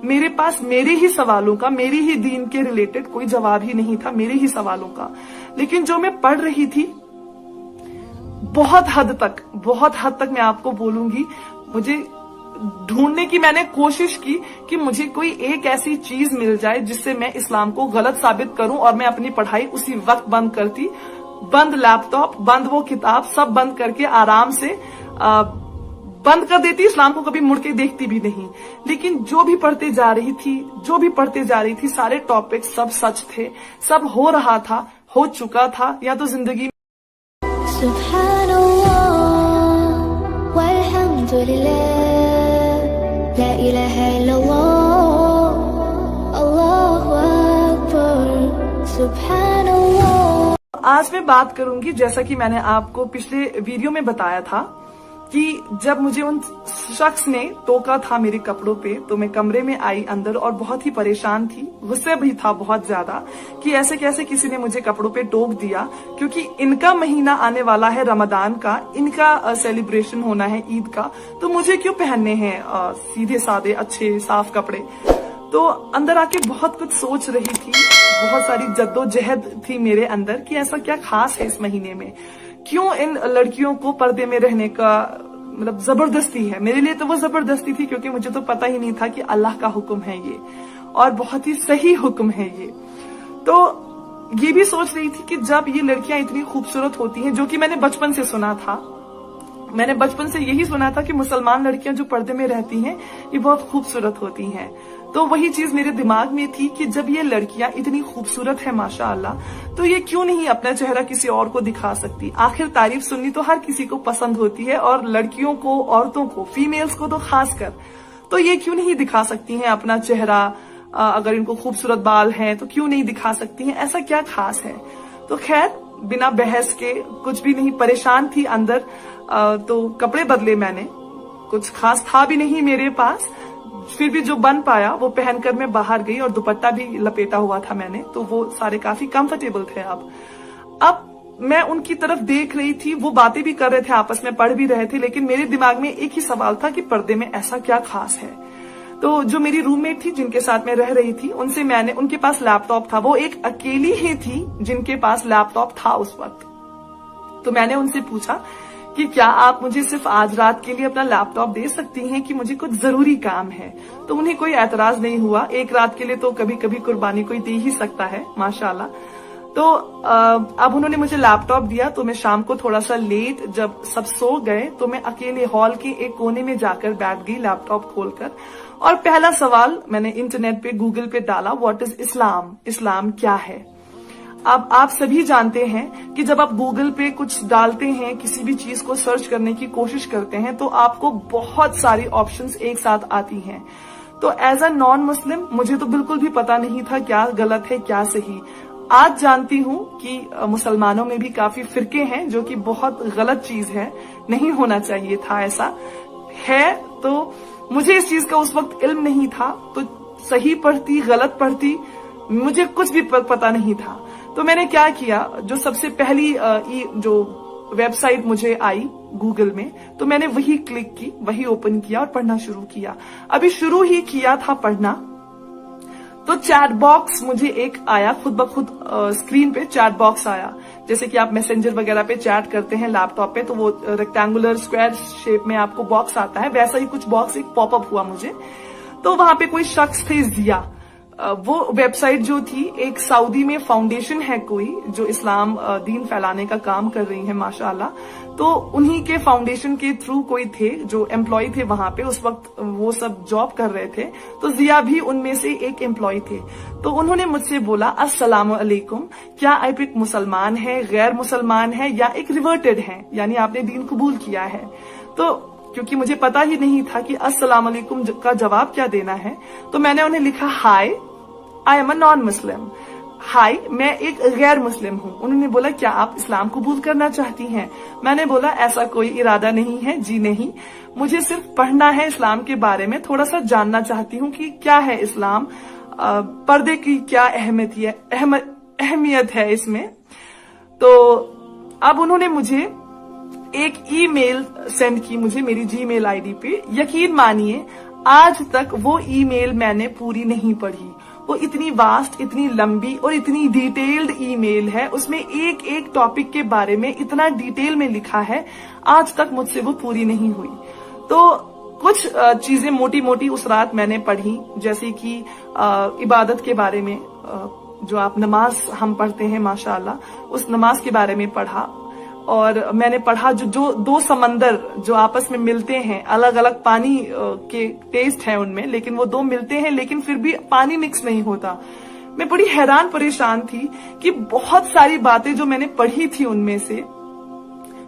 मेरे पास मेरे ही सवालों का, मेरी ही दीन के रिलेटेड कोई जवाब ही नहीं था, मेरे ही सवालों का। लेकिन जो मैं पढ़ रही थी, बहुत हद तक मैं आपको बोलूंगी, मुझे ढूंढने की मैंने कोशिश की कि मुझे कोई एक ऐसी चीज मिल जाए जिससे मैं इस्लाम को गलत साबित करूं, और मैं अपनी पढ़ाई उसी वक्त बंद करती, बंद लैपटॉप, बंद वो किताब, सब बंद करके आराम से बंद कर देती, इस्लाम को कभी मुड़ के देखती भी नहीं। लेकिन जो भी पढ़ते जा रही थी, सारे टॉपिक सब सच थे, सब हो रहा था, हो चुका था, या तो जिंदगी لا إله إلا الله الله أكبر سبحان الله। आज मैं बात करूंगी, जैसा कि मैंने आपको पिछले वीडियो में बताया था, कि जब मुझे उन शख्स ने टोका था मेरे कपड़ों पे, तो मैं कमरे में आई अंदर और बहुत ही परेशान थी, गुस्से भी था बहुत ज्यादा कि ऐसे कैसे किसी ने मुझे कपड़ों पे टोक दिया, क्योंकि इनका महीना आने वाला है रमजान का, इनका सेलिब्रेशन होना है ईद का, तो मुझे क्यों पहनने हैं सीधे साधे अच्छे साफ कपड़े। तो अंदर आके बहुत कुछ सोच रही थी, बहुत सारी जद्दोजहद थी मेरे अंदर कि ऐसा क्या खास है इस महीने में, क्यों इन लड़कियों को पर्दे में रहने का मतलब जबरदस्ती है। मेरे लिए तो वो जबरदस्ती थी, क्योंकि मुझे तो पता ही नहीं था कि अल्लाह का हुक्म है ये, और बहुत ही सही हुक्म है ये। तो ये भी सोच रही थी कि जब ये लड़कियां इतनी खूबसूरत होती हैं, जो कि मैंने बचपन से सुना था, मैंने बचपन से यही सुना था कि मुसलमान लड़कियां जो पर्दे में रहती हैं ये बहुत खूबसूरत होती हैं। तो वही चीज मेरे दिमाग में थी कि जब ये लड़कियां इतनी खूबसूरत है माशाअल्लाह, तो ये क्यों नहीं अपना चेहरा किसी और को दिखा सकती। आखिर तारीफ सुननी तो हर किसी को पसंद होती है, और लड़कियों को, औरतों को, फीमेल्स को तो खासकर, तो ये क्यों नहीं दिखा सकती हैं अपना चेहरा। अगर इनको खूबसूरत बाल हैं तो क्यों नहीं दिखा सकती हैं, ऐसा क्या खास है। तो खैर बिना बहस के, कुछ भी नहीं, परेशान थी अंदर, तो कपड़े बदले मैंने, कुछ खास था भी नहीं मेरे पास, फिर भी जो बन पाया वो पहनकर मैं बाहर गई, और दुपट्टा भी लपेटा हुआ था मैंने, तो वो सारे काफी कंफर्टेबल थे। अब मैं उनकी तरफ देख रही थी, वो बातें भी कर रहे थे, आपस में पढ़ भी रहे थे, लेकिन मेरे दिमाग में एक ही सवाल था कि पर्दे में ऐसा क्या खास है। तो जो मेरी रूममेट थी, जिनके साथ मैं रह रही थी, उनसे मैंने, उनके पास लैपटॉप था, वो एक अकेली ही थी जिनके पास लैपटॉप था उस वक्त, तो मैंने उनसे पूछा कि क्या आप मुझे सिर्फ आज रात के लिए अपना लैपटॉप दे सकती हैं, कि मुझे कुछ जरूरी काम है। तो उन्हें कोई एतराज नहीं हुआ, एक रात के लिए तो कभी कभी कुर्बानी कोई दे ही सकता है माशाल्लाह। तो अब उन्होंने मुझे लैपटॉप दिया, तो मैं शाम को थोड़ा सा लेट, जब सब सो गए, तो मैं अकेले हॉल के एक कोने में जाकर बैठ गई लैपटॉप खोलकर, और पहला सवाल मैंने इंटरनेट पे, गूगल पे डाला, व्हाट इज इस्लाम, इस्लाम क्या है। अब आप सभी जानते हैं कि जब आप गूगल पे कुछ डालते हैं, किसी भी चीज को सर्च करने की कोशिश करते हैं, तो आपको बहुत सारी ऑप्शंस एक साथ आती हैं। तो एज अ नॉन मुस्लिम मुझे तो बिल्कुल भी पता नहीं था क्या गलत है क्या सही। आज जानती हूँ कि मुसलमानों में भी काफी फिरके हैं, जो कि बहुत गलत चीज है, नहीं होना चाहिए था ऐसा है। तो मुझे इस चीज का उस वक्त इल्म नहीं था, तो सही पढ़ती गलत पढ़ती मुझे कुछ भी पता नहीं था। तो मैंने क्या किया, जो सबसे पहली जो वेबसाइट मुझे आई गूगल में, तो मैंने वही क्लिक की, वही ओपन किया और पढ़ना शुरू किया। अभी शुरू ही किया था पढ़ना, तो चैट बॉक्स मुझे एक आया, खुद ब खुद स्क्रीन पे चैट बॉक्स आया। जैसे कि आप मैसेंजर वगैरह पे चैट करते हैं लैपटॉप पे, तो वो रेक्टेंगुलर स्क्वायर शेप में आपको बॉक्स आता है, वैसा ही कुछ बॉक्स एक पॉपअप हुआ मुझे। तो वहां पे कोई शख्स थे, जिया, वो वेबसाइट जो थी, एक सऊदी में फाउंडेशन है कोई, जो इस्लाम दीन फैलाने का काम कर रही है माशाअल्लाह, तो उन्हीं के फाउंडेशन के थ्रू कोई थे जो एम्प्लॉय थे वहां पे, उस वक्त वो सब जॉब कर रहे थे, तो जिया भी उनमें से एक एम्प्लॉय थे। तो उन्होंने मुझसे बोला, अस्सलाम अलैकुम, क्या आप एक मुसलमान है, गैर मुसलमान है, या एक रिवर्टेड है, यानी आपने दीन कबूल किया है। तो क्योंकि मुझे पता ही नहीं था कि अस्सलाम अलैकुम का जवाब क्या देना है, तो मैंने उन्हें लिखा, हाय I am a non Muslim, हाय मैं एक गैर मुस्लिम हूँ। उन्होंने बोला, क्या आप इस्लाम कबूल करना चाहती हैं। मैंने बोला, ऐसा कोई इरादा नहीं है जी, नहीं, मुझे सिर्फ पढ़ना है इस्लाम के बारे में, थोड़ा सा जानना चाहती हूँ कि क्या है इस्लाम, पर्दे की क्या अहमियत है इसमें। तो अब उन्होंने मुझे एक ईमेल सेंड की, मुझे मेरी जीमेल आईडी पे। यकीन मानिए आज तक वो ईमेल मैंने पूरी नहीं पढ़ी। वो इतनी वास्ट, इतनी लंबी और इतनी डिटेल्ड ईमेल है, उसमें एक एक टॉपिक के बारे में इतना डिटेल में लिखा है, आज तक मुझसे वो पूरी नहीं हुई। तो कुछ चीजें मोटी मोटी उस रात मैंने पढ़ी, जैसे कि इबादत के बारे में, जो आप नमाज हम पढ़ते हैं माशाअल्लाह, उस नमाज के बारे में पढ़ा। और मैंने पढ़ा जो दो समंदर जो आपस में मिलते हैं, अलग अलग पानी के टेस्ट है उनमें, लेकिन वो दो मिलते हैं लेकिन फिर भी पानी मिक्स नहीं होता। मैं बड़ी हैरान परेशान थी कि बहुत सारी बातें जो मैंने पढ़ी थी उनमें से,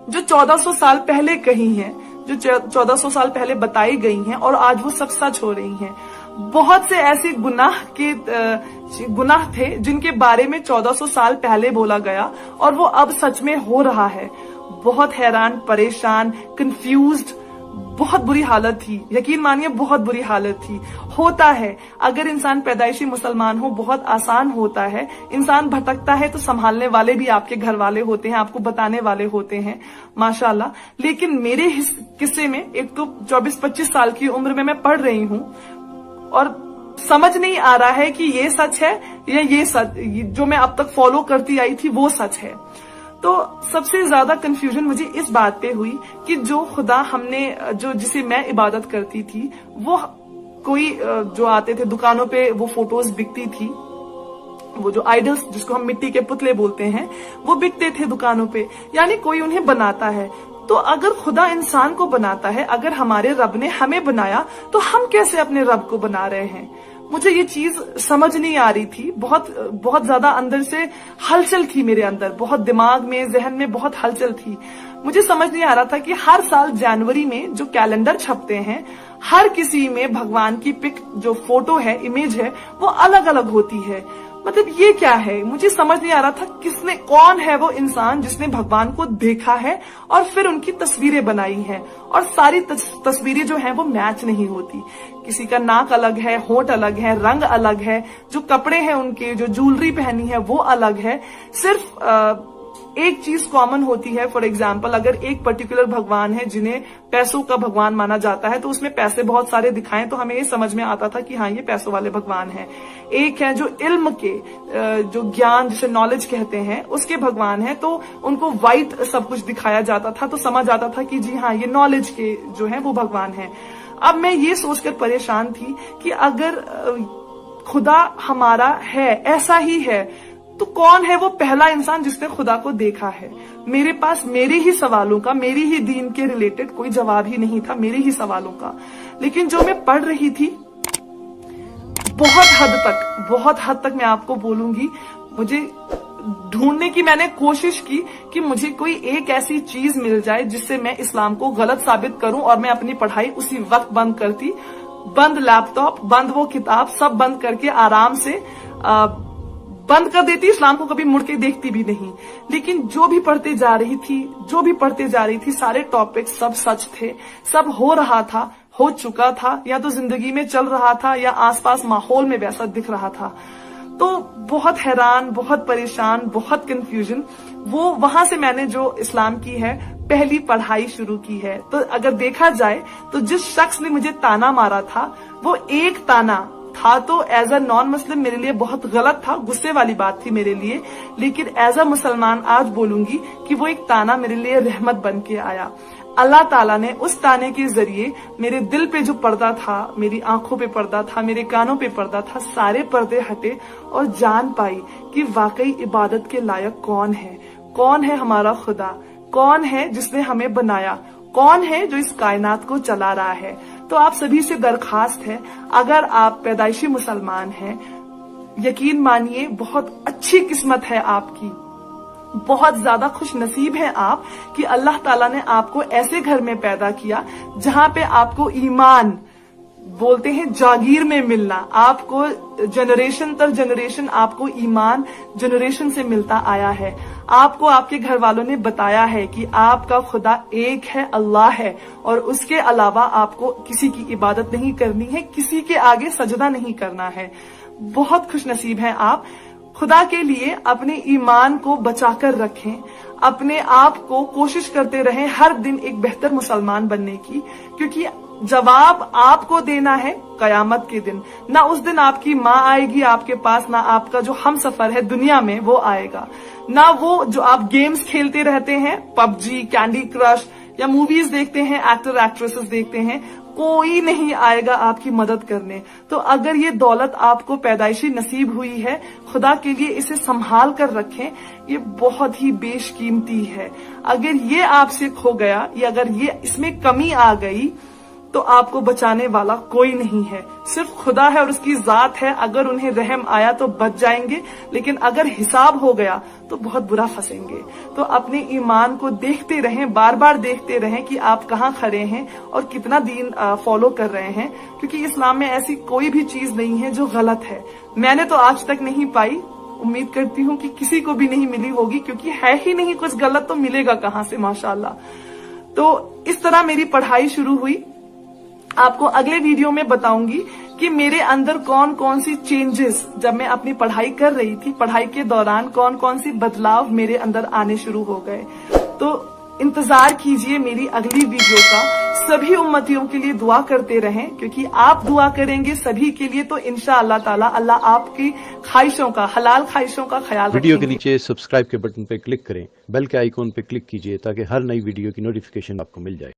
जो 1400 साल पहले कही हैं, जो 1400 साल पहले बताई गई हैं, और आज वो सब सच हो रही हैं। बहुत से ऐसे गुनाह थे जिनके बारे में 1400 साल पहले बोला गया और वो अब सच में हो रहा है। बहुत हैरान, परेशान, कंफ्यूज्ड, बहुत बुरी हालत थी, यकीन मानिए बहुत बुरी हालत थी। होता है, अगर इंसान पैदाइशी मुसलमान हो बहुत आसान होता है, इंसान भटकता है तो संभालने वाले भी आपके घर वाले होते हैं, आपको बताने वाले होते हैं माशाल्लाह। लेकिन मेरे किस्से में एक तो 24-25 साल की उम्र में मैं पढ़ रही हूँ और समझ नहीं आ रहा है कि ये सच है या ये सच जो मैं अब तक फॉलो करती आई थी वो सच है। तो सबसे ज्यादा कंफ्यूजन मुझे इस बात पे हुई कि जो खुदा हमने जिसे मैं इबादत करती थी, वो कोई जो आते थे दुकानों पे, वो फोटोज बिकती थी, वो जो आइडल्स जिसको हम मिट्टी के पुतले बोलते हैं, वो बिकते थे दुकानों पे, यानी कोई उन्हें बनाता है। तो अगर खुदा इंसान को बनाता है, अगर हमारे रब ने हमें बनाया, तो हम कैसे अपने रब को बना रहे हैं? मुझे ये चीज समझ नहीं आ रही थी। बहुत ज्यादा अंदर से हलचल थी मेरे अंदर, बहुत दिमाग में, जहन में बहुत हलचल थी। मुझे समझ नहीं आ रहा था कि हर साल जनवरी में जो कैलेंडर छपते हैं, हर किसी में भगवान की पिक, जो फोटो है, इमेज है, वो अलग अलग होती है। मतलब ये क्या है? मुझे समझ नहीं आ रहा था कौन है वो इंसान जिसने भगवान को देखा है और फिर उनकी तस्वीरें बनाई हैं, और सारी तस्वीरें जो हैं वो मैच नहीं होती। किसी का नाक अलग है, होंठ अलग है, रंग अलग है, जो कपड़े हैं उनके, जो ज्वेलरी पहनी है वो अलग है। सिर्फ एक चीज कॉमन होती है। फॉर एग्जाम्पल, अगर एक पर्टिकुलर भगवान है जिन्हें पैसों का भगवान माना जाता है, तो उसमें पैसे बहुत सारे दिखाएं तो हमें ये समझ में आता था कि हाँ ये पैसों वाले भगवान है। एक है जो इल्म के, जो ज्ञान जिसे नॉलेज कहते हैं, उसके भगवान है, तो उनको व्हाइट सब कुछ दिखाया जाता था, तो समझ आता था कि जी हाँ ये नॉलेज के जो है वो भगवान है। अब मैं ये सोचकर परेशान थी कि अगर खुदा हमारा है, ऐसा ही है, तो कौन है वो पहला इंसान जिसने खुदा को देखा है? मेरे पास मेरे ही सवालों का, मेरी ही दीन के रिलेटेड कोई जवाब ही नहीं था, मेरे ही सवालों का। लेकिन जो मैं पढ़ रही थी, बहुत हद तक मैं आपको बोलूंगी, मुझे ढूंढने की मैंने कोशिश की कि मुझे कोई एक ऐसी चीज मिल जाए जिससे मैं इस्लाम को गलत साबित करूं, और मैं अपनी पढ़ाई उसी वक्त बंद करती, बंद लैपटॉप, बंद वो किताब, सब बंद करके आराम से बंद कर देती, इस्लाम को कभी मुड़ के देखती भी नहीं। लेकिन जो भी पढ़ते जा रही थी, सारे टॉपिक सब सच थे, सब हो रहा था, हो चुका था, या तो जिंदगी में चल रहा था या आसपास माहौल में वैसा दिख रहा था। तो बहुत हैरान, बहुत परेशान, बहुत कंफ्यूजन। वो वहां से मैंने जो इस्लाम की है पहली पढ़ाई शुरू की है। तो अगर देखा जाए तो जिस शख्स ने मुझे ताना मारा था, वो एक ताना था, तो एज अ नॉन मुस्लिम मेरे लिए बहुत गलत था, गुस्से वाली बात थी मेरे लिए। लेकिन एज अ मुसलमान आज बोलूंगी कि वो एक ताना मेरे लिए रहमत बन के आया। अल्लाह ताला ने उस ताने के जरिए मेरे दिल पे जो पर्दा था, मेरी आंखों पे पर्दा था, मेरे कानों पे पर्दा था, सारे पर्दे हटे और जान पाई कि वाकई इबादत के लायक कौन है हमारा खुदा, कौन है जिसने हमें बनाया, कौन है जो इस कायनात को चला रहा है। तो आप सभी से दरखास्त है, अगर आप पैदाइशी मुसलमान हैं, यकीन मानिए बहुत अच्छी किस्मत है आपकी, बहुत ज्यादा खुश नसीब है आप कि अल्लाह ताला ने आपको ऐसे घर में पैदा किया जहां पे आपको ईमान, बोलते हैं जागीर में मिलना, आपको जनरेशन तर जनरेशन आपको ईमान जनरेशन से मिलता आया है। आपको आपके घर वालों ने बताया है कि आपका खुदा एक है, अल्लाह है, और उसके अलावा आपको किसी की इबादत नहीं करनी है, किसी के आगे सजदा नहीं करना है। बहुत खुश नसीब है आप। खुदा के लिए अपने ईमान को बचाकर रखें, अपने आप को कोशिश करते रहें हर दिन एक बेहतर मुसलमान बनने की, क्योंकि जवाब आपको देना है कयामत के दिन। ना उस दिन आपकी माँ आएगी आपके पास, ना आपका जो हम सफर है दुनिया में वो आएगा, ना वो जो आप गेम्स खेलते रहते हैं पबजी, कैंडी क्रश, या मूवीज देखते हैं, एक्टर एक्ट्रेसेस देखते हैं, कोई नहीं आएगा आपकी मदद करने। तो अगर ये दौलत आपको पैदाइशी नसीब हुई है, खुदा के लिए इसे संभाल कर रखें, ये बहुत ही बेशकीमती है। अगर ये आपसे खो गया या अगर ये इसमें कमी आ गई तो आपको बचाने वाला कोई नहीं है, सिर्फ खुदा है और उसकी जात है। अगर उन्हें रहम आया तो बच जाएंगे, लेकिन अगर हिसाब हो गया तो बहुत बुरा फंसेंगे। तो अपने ईमान को देखते रहें, बार बार देखते रहें कि आप कहाँ खड़े हैं और कितना दीन फॉलो कर रहे हैं, क्योंकि इस्लाम में ऐसी कोई भी चीज नहीं है जो गलत है। मैंने तो आज तक नहीं पाई, उम्मीद करती हूँ कि किसी को भी नहीं मिली होगी, क्योंकि है ही नहीं कुछ गलत, तो मिलेगा कहाँ से माशाल्लाह। तो इस तरह मेरी पढ़ाई शुरू हुई। आपको अगले वीडियो में बताऊंगी कि मेरे अंदर कौन कौन सी चेंजेस, जब मैं अपनी पढ़ाई कर रही थी, पढ़ाई के दौरान कौन कौन सी बदलाव मेरे अंदर आने शुरू हो गए। तो इंतजार कीजिए मेरी अगली वीडियो का। सभी उम्मतियों के लिए दुआ करते रहें, क्योंकि आप दुआ करेंगे सभी के लिए तो इंशाअल्लाह ताला अल्लाह आपकी ख्वाहिशों का, हलाल ख्वाहिशों का ख्याल रखेंगे। वीडियो के नीचे सब्सक्राइब के बटन पे क्लिक करें, बेल के आइकॉन पे क्लिक कीजिए ताकि हर नई वीडियो की नोटिफिकेशन आपको मिल जाए।